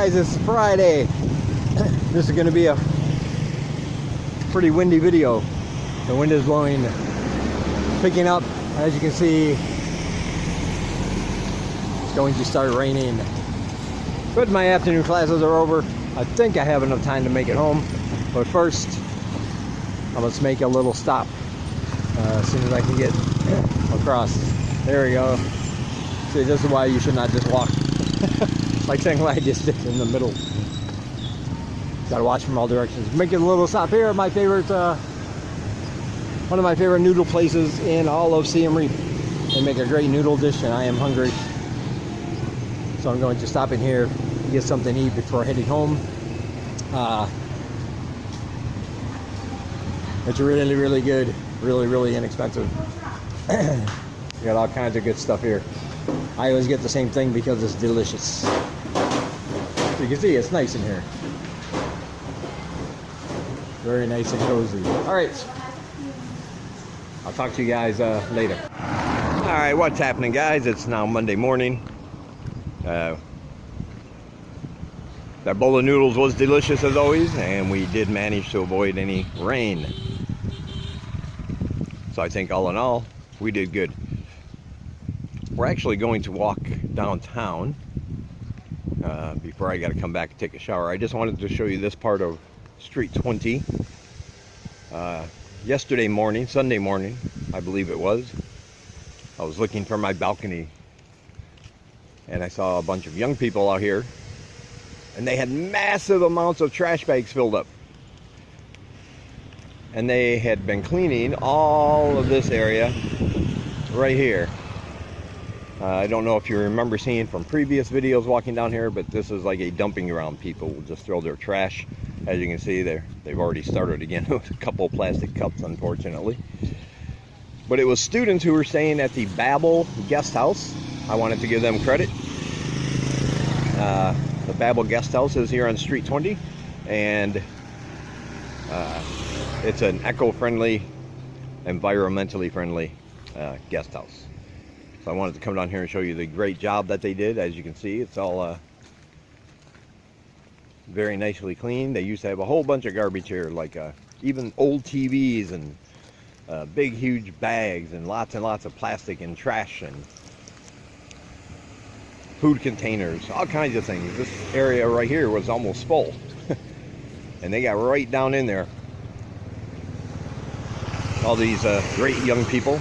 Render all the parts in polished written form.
guys, it's Friday. This is going to be a pretty windy video. The wind is blowing, picking up. As you can see, it's going to start raining. But my afternoon classes are over. I think I have enough time to make it home. But first, I must make a little stop as soon as I can get across. There we go. See, this is why you should not just walk. Like saying I just did in the middle. Gotta watch from all directions. Making a little stop here. My favorite, one of my favorite noodle places in all of Siem Reap. They make a great noodle dish, and I am hungry, so I'm going to stop in here and get something to eat before heading home. It's really, really good. Really inexpensive. You got all kinds of good stuff here. I always get the same thing because it's delicious. You can see it's nice in here. Very nice and cozy. All right. I'll talk to you guys later. All right, what's happening, guys? It's now Monday morning. That bowl of noodles was delicious as always, and we did manage to avoid any rain. So I think all in all, we did good. We're actually going to walk downtown before I got to come back and take a shower. I just wanted to show you this part of Street 20. Yesterday morning, Sunday morning, I believe it was, I was looking for my balcony and I saw a bunch of young people out here, and they had massive amounts of trash bags filled up. And they had been cleaning all of this area right here. I don't know if you remember seeing from previous videos walking down here, but this is like a dumping ground. People will just throw their trash. As you can see, they've already started again with a couple of plastic cups, unfortunately. But it was students who were staying at the Babel guest house. I wanted to give them credit. The Babel guest house is here on Street 20, and it's an eco-friendly, environmentally friendly guest house. So I wanted to come down here and show you the great job that they did. As you can see, it's all very nicely clean. They used to have a whole bunch of garbage here, like even old TVs and big huge bags and lots of plastic and trash and food containers, all kinds of things. This area right here was almost full. And they got right down in there. All these great young people.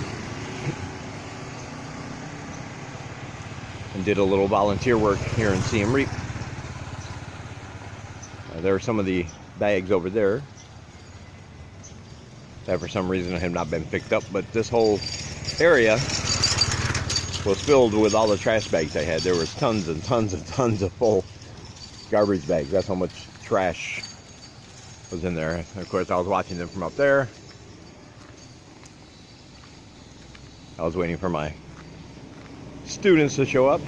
And did a little volunteer work here in Siem Reap. There are some of the bags over there that for some reason have not been picked up, but this whole area was filled with all the trash bags they had. There was tons and tons of full garbage bags. That's how much trash was in there. And of course, I was watching them from up there. I was waiting for my students to show up.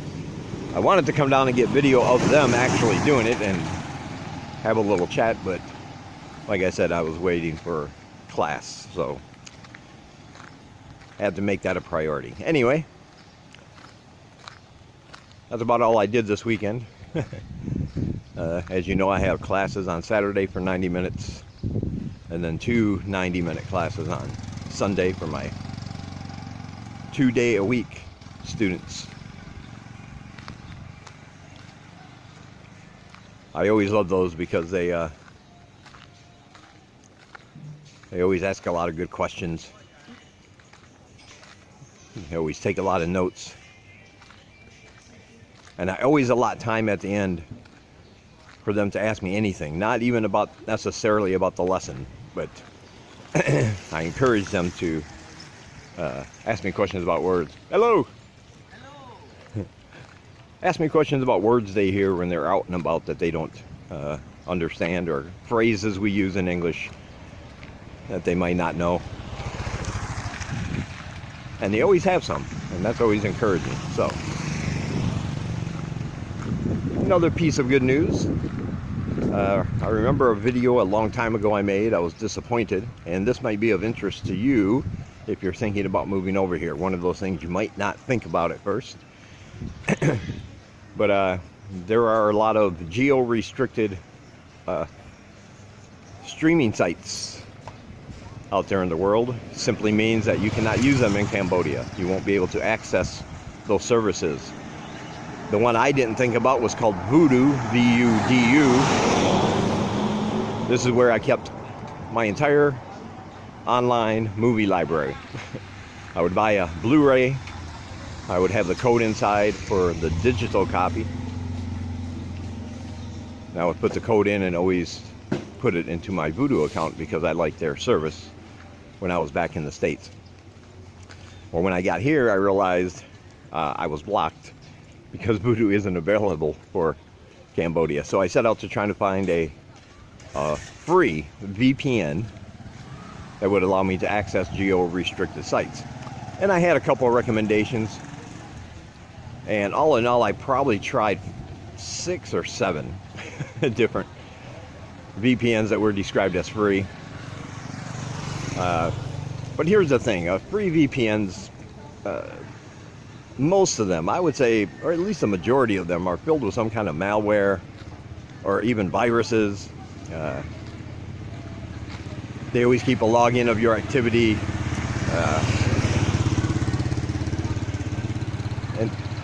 I wanted to come down and get video of them actually doing it and have a little chat, but like I said, I was waiting for class, so I had to make that a priority. Anyway, that's about all I did this weekend. As you know, I have classes on Saturday for 90 minutes and then 2 90-minute classes on Sunday for my 2-day-a-week students. I always love those because they always ask a lot of good questions. They always take a lot of notes. And I always allot time at the end for them to ask me anything, not even about necessarily about the lesson, but I encourage them to ask me questions about words. Hello! Ask me questions about words they hear when they're out and about that they don't understand, or phrases we use in English that they might not know. And they always have some, and that's always encouraging. So, another piece of good news. I remember a video a long time ago I made. I was disappointed, and this might be of interest to you if you're thinking about moving over here. One of those things you might not think about at first. But there are a lot of geo-restricted streaming sites out there in the world. Simply means that you cannot use them in Cambodia. You won't be able to access those services. The one I didn't think about was called Vudu, V-U-D-U. This is where I kept my entire online movie library. I would buy a Blu-ray. I would have the code inside for the digital copy. And I would put the code in and always put it into my Vudu account because I liked their service when I was back in the States. Well, when I got here, I realized I was blocked because Vudu isn't available for Cambodia. So I set out to try to find a free VPN that would allow me to access geo-restricted sites. And I had a couple of recommendations. And all in all, I probably tried 6 or 7 different VPNs that were described as free. But here's the thing, free VPNs, most of them, I would say, or at least the majority of them, are filled with some kind of malware or even viruses. They always keep a login of your activity.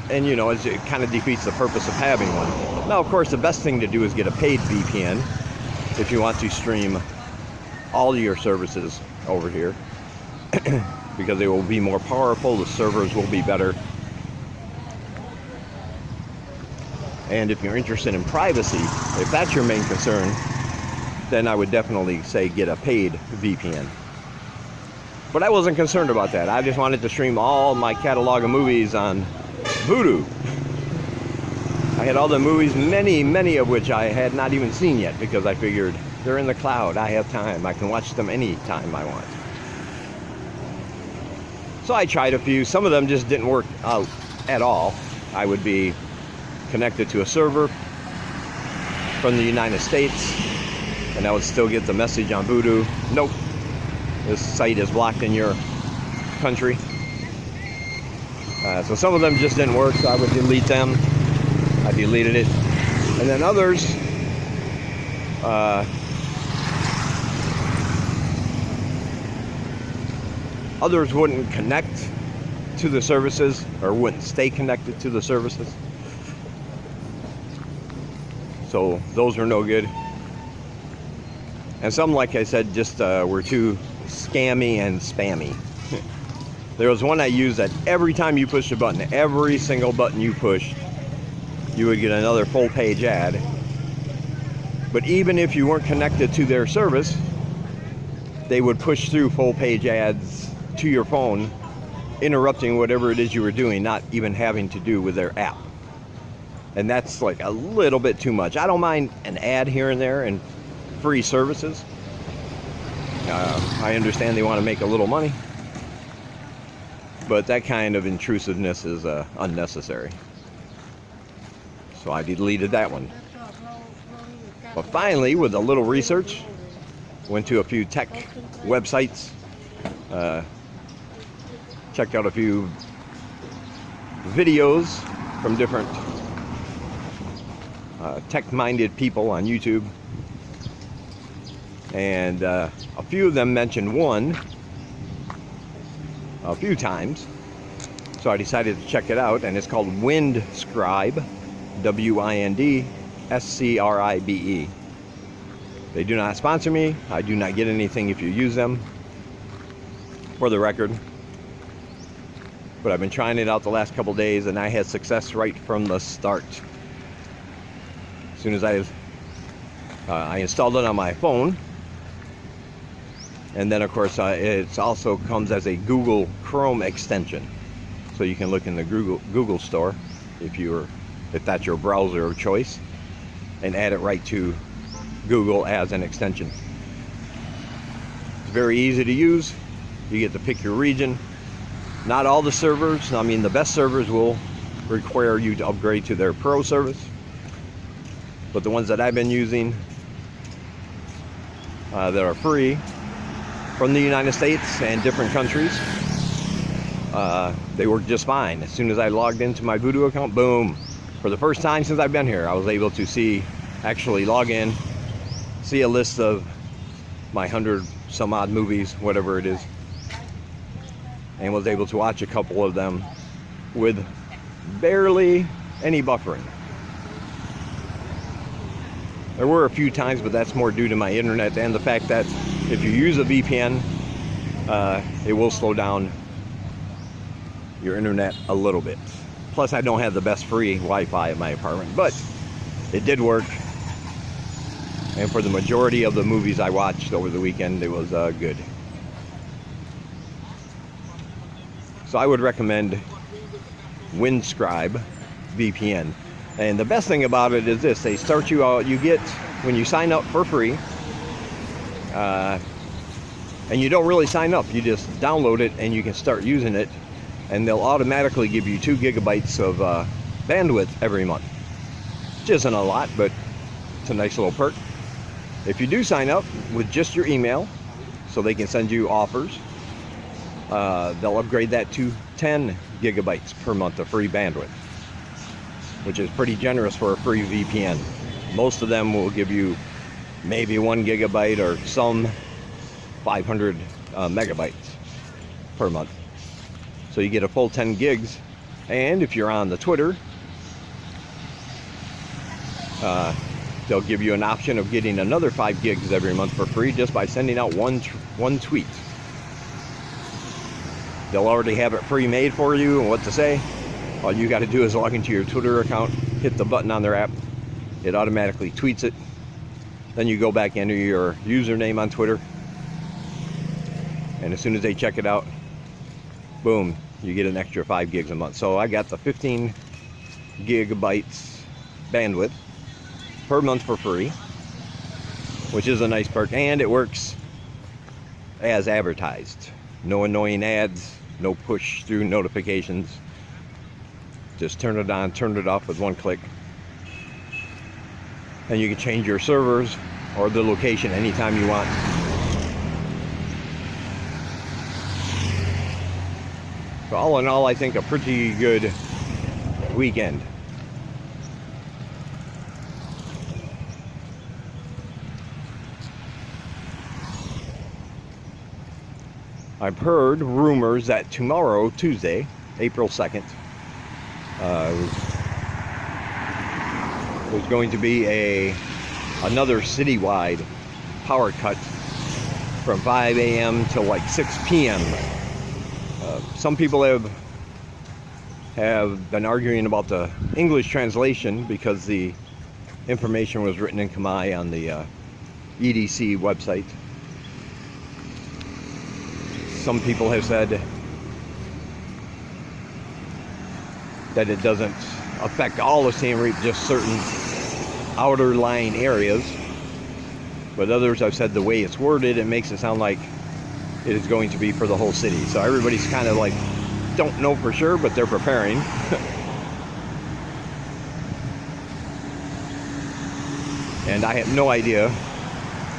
And you know, it kind of defeats the purpose of having one. Now, of course, the best thing to do is get a paid VPN if you want to stream all your services over here, because they will be more powerful, the servers will be better. And if you're interested in privacy, if that's your main concern, then I would definitely say get a paid VPN. But I wasn't concerned about that. I just wanted to stream all my catalog of movies on Vudu. I had all the movies, many of which I had not even seen yet, because I figured they're in the cloud. I have time. I can watch them anytime I want. So I tried a few. Some of them just didn't work out at all. I would be connected to a server from the United States, and I would still get the message on Vudu. Nope, this site is blocked in your country. So some of them just didn't work, so I would delete them. I deleted it. And then others, others wouldn't connect to the services, or wouldn't stay connected to the services. So those are no good. And some, like I said, just were too scammy and spammy. There was one I used that every time you pushed a button, every single button you pushed, you would get another full page ad. But even if you weren't connected to their service, they would push through full page ads to your phone, interrupting whatever it is you were doing, not even having to do with their app. And that's like a little bit too much. I don't mind an ad here and there and free services. I understand they want to make a little money, but that kind of intrusiveness is unnecessary. So I deleted that one. But finally, with a little research, went to a few tech websites, checked out a few videos from different tech-minded people on YouTube. And a few of them mentioned one a few times, so I decided to check it out, and it's called Windscribe, W-I-N-D-S-C-R-I-B-E. They do not sponsor me. I do not get anything if you use them, for the record. But I've been trying it out the last couple days, and I had success right from the start. As soon as I installed it on my phone. And then, of course, it also comes as a Google Chrome extension, so you can look in the Google store if that's your browser of choice, and add it right to Google as an extension. It's very easy to use. You get to pick your region. Not all the servers, I mean, the best servers will require you to upgrade to their Pro service, but the ones that I've been using that are free from the United States and different countries, they work just fine. As soon as I logged into my Vudu account, boom, for the first time since I've been here, I was able to actually log in, see a list of my 100 some odd movies, whatever it is, and was able to watch a couple of them with barely any buffering. There were a few times, but that's more due to my internet and the fact that if you use a VPN, it will slow down your internet a little bit. Plus, I don't have the best free Wi-Fi at my apartment, but it did work. And for the majority of the movies I watched over the weekend, it was good. So I would recommend Windscribe VPN. And the best thing about it is this: they start you out, you get, when you sign up for free, and you don't really sign up, you just download it and you can start using it, and they'll automatically give you 2 gigabytes of bandwidth every month. Which isn't a lot, but it's a nice little perk. If you do sign up with just your email, so they can send you offers, they'll upgrade that to 10 gigabytes per month of free bandwidth, which is pretty generous for a free VPN. Most of them will give you maybe 1 gigabyte or some 500 megabytes per month. So you get a full 10 gigs. And if you're on the Twitter, they'll give you an option of getting another 5 gigs every month for free just by sending out one tweet. They'll already have it pre-made for you and what to say. All you got to do is log into your Twitter account, hit the button on their app, it automatically tweets it. Then you go back into your username on Twitter, and as soon as they check it out, boom, you get an extra 5 gigs a month. So I got the 15 gigabytes bandwidth per month for free, which is a nice perk, and it works as advertised. No annoying ads, no push through notifications. Just turn it on, turn it off with one click. And you can change your servers or the location anytime you want. So all in all, I think a pretty good weekend. I've heard rumors that tomorrow, Tuesday, April 2nd, there's going to be another citywide power cut from 5 a.m. till like 6 p.m. Some people have been arguing about the English translation because the information was written in Khmer on the EDC website. Some people have said that it doesn't affect all of Siem Reap, just certain outer lying areas. But others have said the way it's worded, it makes it sound like it is going to be for the whole city. So everybody's kind of like, don't know for sure, but they're preparing. And I have no idea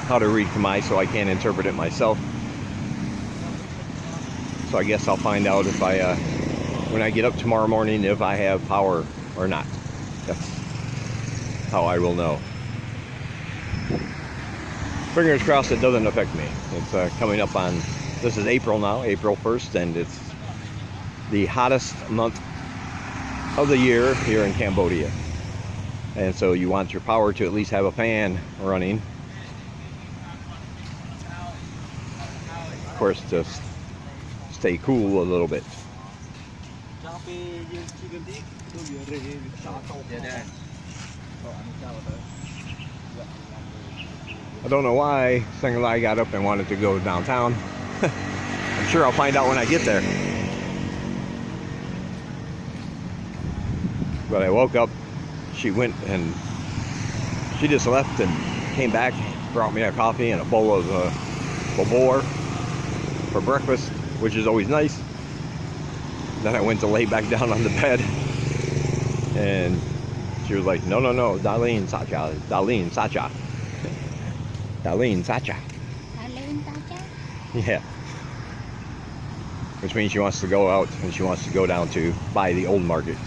how to read Khmer, so I can't interpret it myself. So I guess I'll find out if when I get up tomorrow morning, if I have power or not. That's how I will know. Fingers crossed it doesn't affect me. It's coming up on, this is April now, April 1st, and it's the hottest month of the year here in Cambodia. And so you want your power to at least have a fan running. Of course, just stay cool a little bit. I don't know why Sengalai got up and wanted to go downtown. I'm sure I'll find out when I get there. But I woke up, she went and she just left and came back, brought me a coffee and a bowl of bobor for breakfast, which is always nice. Then I went to lay back down on the bed, and she was like, no, Darlene Sacha, Darlene Sacha. Darlene Sacha. Darlene Sacha? Yeah. Which means she wants to go out and she wants to go down to by the old market.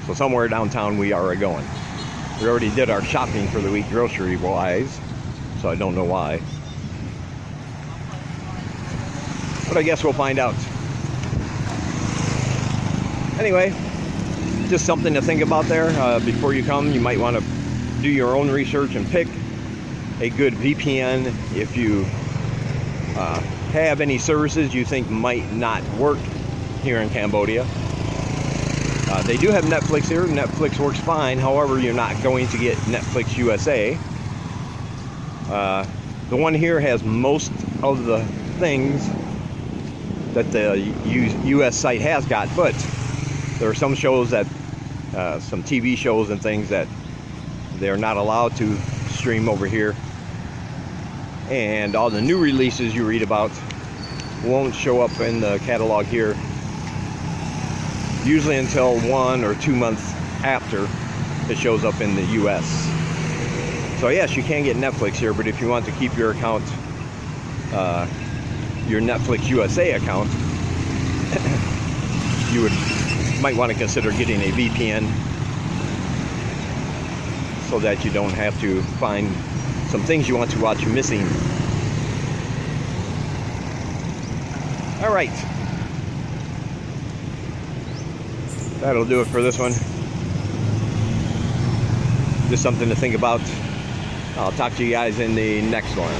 So somewhere downtown we are going. We already did our shopping for the week grocery wise, so I don't know why. But I guess we'll find out. Anyway, just something to think about there. Before you come, you might want to do your own research and pick a good VPN if you have any services you think might not work here in Cambodia. They do have Netflix here. Netflix works fine. However, you're not going to get Netflix USA. The one here has most of the things that the US site has got, but there are some shows that, some TV shows and things that they're not allowed to stream over here. And all the new releases you read about won't show up in the catalog here, usually until 1 or 2 months after it shows up in the US. So yes, you can get Netflix here, but if you want to keep your account, your Netflix USA account, you might want to consider getting a VPN so that you don't have to find some things you want to watch missing. All right. That'll do it for this one. Just something to think about. I'll talk to you guys in the next one.